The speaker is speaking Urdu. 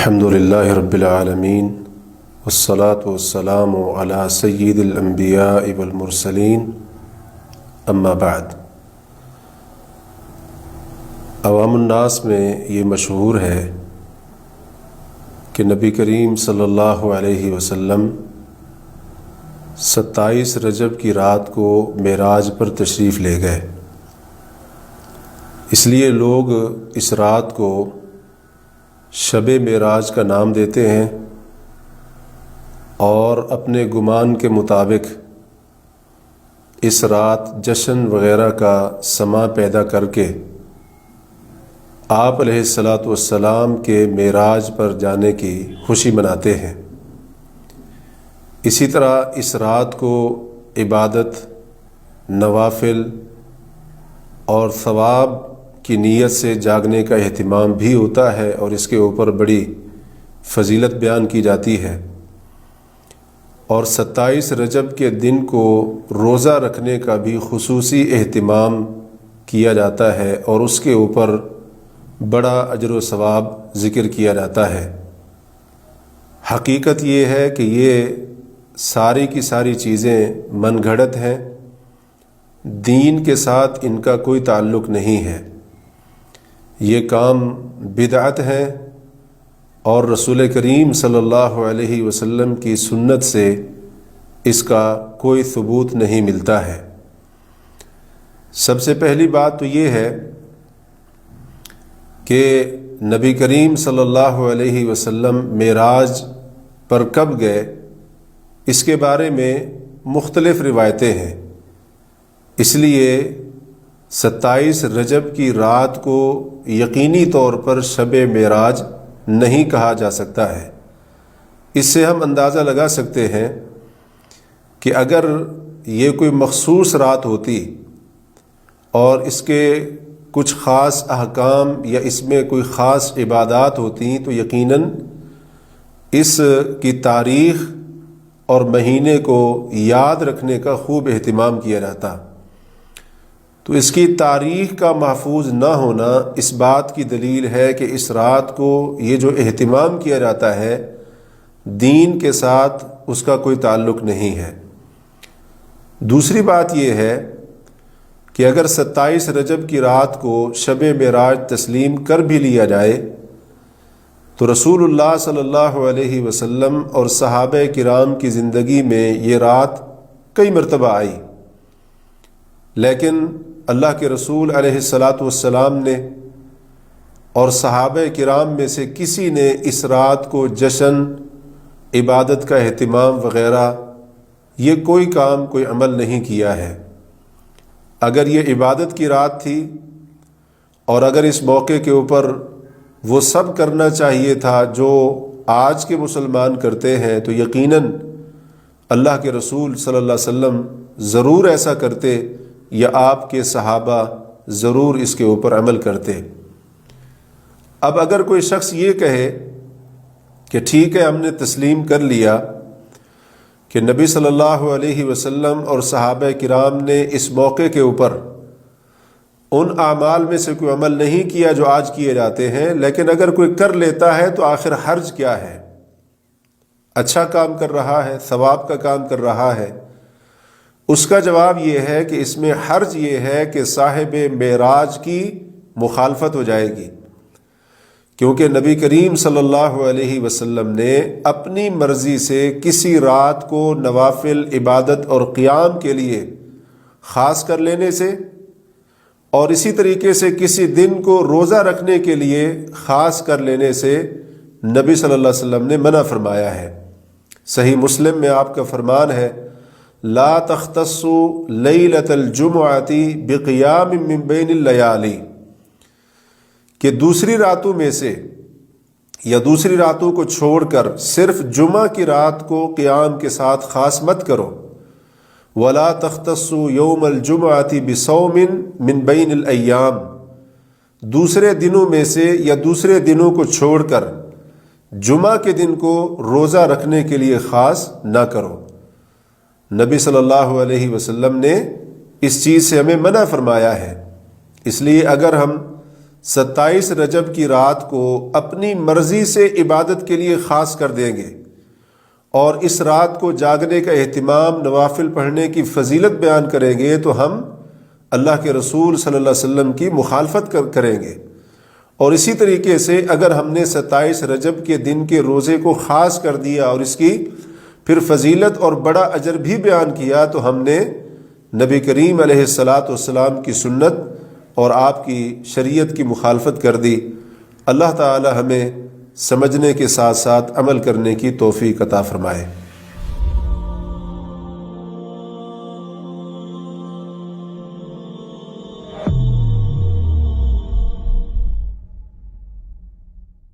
الحمد للہ رب العالمین والصلاة والسلام علی سید الانبیاء والمرسلین اما بعد۔ عوام الناس میں یہ مشہور ہے کہ نبی کریم صلی اللہ علیہ وسلم 27 رجب کی رات کو معراج پر تشریف لے گئے، اس لیے لوگ اس رات کو شب معراج کا نام دیتے ہیں اور اپنے گمان کے مطابق اس رات جشن وغیرہ کا سماں پیدا کر کے آپ علیہ الصلاۃ والسلام کے معراج پر جانے کی خوشی مناتے ہیں۔ اسی طرح اس رات کو عبادت، نوافل اور ثواب کی نیت سے جاگنے کا اہتمام بھی ہوتا ہے اور اس کے اوپر بڑی فضیلت بیان کی جاتی ہے، اور 27 رجب کے دن کو روزہ رکھنے کا بھی خصوصی اہتمام کیا جاتا ہے اور اس کے اوپر بڑا اجر و ثواب ذکر کیا جاتا ہے۔ حقیقت یہ ہے کہ یہ ساری کی ساری چیزیں من گھڑت ہیں، دین کے ساتھ ان کا کوئی تعلق نہیں ہے، یہ کام بدعت ہیں اور رسول کریم صلی اللہ علیہ وسلم کی سنت سے اس کا کوئی ثبوت نہیں ملتا ہے۔ سب سے پہلی بات تو یہ ہے کہ نبی کریم صلی اللہ علیہ وسلم معراج پر کب گئے، اس کے بارے میں مختلف روایتیں ہیں، اس لیے 27 رجب کی رات کو یقینی طور پر شب معراج نہیں کہا جا سکتا ہے۔ اس سے ہم اندازہ لگا سکتے ہیں کہ اگر یہ کوئی مخصوص رات ہوتی اور اس کے کچھ خاص احکام یا اس میں کوئی خاص عبادات ہوتی تو یقیناً اس کی تاریخ اور مہینے کو یاد رکھنے کا خوب اہتمام کیا جاتا۔ تو اس کی تاریخ کا محفوظ نہ ہونا اس بات کی دلیل ہے کہ اس رات کو یہ جو اہتمام کیا جاتا ہے دین کے ساتھ اس کا کوئی تعلق نہیں ہے۔ دوسری بات یہ ہے کہ اگر 27 رجب کی رات کو شب معراج تسلیم کر بھی لیا جائے تو رسول اللہ صلی اللہ علیہ وسلم اور صحابہ کرام کی زندگی میں یہ رات کئی مرتبہ آئی، لیکن اللہ کے رسول علیہ الصلاۃ والسلام نے اور صحابہ کرام میں سے کسی نے اس رات کو جشن، عبادت کا اہتمام وغیرہ یہ کوئی کام، کوئی عمل نہیں کیا ہے۔ اگر یہ عبادت کی رات تھی اور اگر اس موقع کے اوپر وہ سب کرنا چاہیے تھا جو آج کے مسلمان کرتے ہیں تو یقیناً اللہ کے رسول صلی اللہ علیہ وسلم ضرور ایسا کرتے یا آپ کے صحابہ ضرور اس کے اوپر عمل کرتے۔ اب اگر کوئی شخص یہ کہے کہ ٹھیک ہے، ہم نے تسلیم کر لیا کہ نبی صلی اللہ علیہ وسلم اور صحابہ کرام نے اس موقع کے اوپر ان اعمال میں سے کوئی عمل نہیں کیا جو آج کیے جاتے ہیں، لیکن اگر کوئی کر لیتا ہے تو آخر حرج کیا ہے؟ اچھا کام کر رہا ہے، ثواب کا کام کر رہا ہے۔ اس کا جواب یہ ہے کہ اس میں حرج یہ ہے کہ صاحب معراج کی مخالفت ہو جائے گی، کیونکہ نبی کریم صلی اللہ علیہ وسلم نے اپنی مرضی سے کسی رات کو نوافل، عبادت اور قیام کے لیے خاص کر لینے سے اور اسی طریقے سے کسی دن کو روزہ رکھنے کے لیے خاص کر لینے سے نبی صلی اللہ علیہ وسلم نے منع فرمایا ہے۔ صحیح مسلم میں آپ کا فرمان ہے، لا تختصوا لیلۃ الجمعۃ بقیام من بین اللیالی، کہ دوسری راتوں میں سے یا دوسری راتوں کو چھوڑ کر صرف جمعہ کی رات کو قیام کے ساتھ خاص مت کرو۔ ولا تختصوا یوم الجمعۃ بصوم من بین الایام، دوسرے دنوں میں سے یا دوسرے دنوں کو چھوڑ کر جمعہ کے دن کو روزہ رکھنے کے لیے خاص نہ کرو۔ نبی صلی اللہ علیہ وسلم نے اس چیز سے ہمیں منع فرمایا ہے، اس لیے اگر ہم 27 رجب کی رات کو اپنی مرضی سے عبادت کے لیے خاص کر دیں گے اور اس رات کو جاگنے کا اہتمام، نوافل پڑھنے کی فضیلت بیان کریں گے تو ہم اللہ کے رسول صلی اللہ علیہ وسلم کی مخالفت کریں گے۔ اور اسی طریقے سے اگر ہم نے 27 رجب کے دن کے روزے کو خاص کر دیا اور اس کی پھر فضیلت اور بڑا اجر بھی بیان کیا تو ہم نے نبی کریم علیہ الصلاۃ والسلام کی سنت اور آپ کی شریعت کی مخالفت کر دی۔ اللہ تعالی ہمیں سمجھنے کے ساتھ ساتھ عمل کرنے کی توفیق عطا فرمائے۔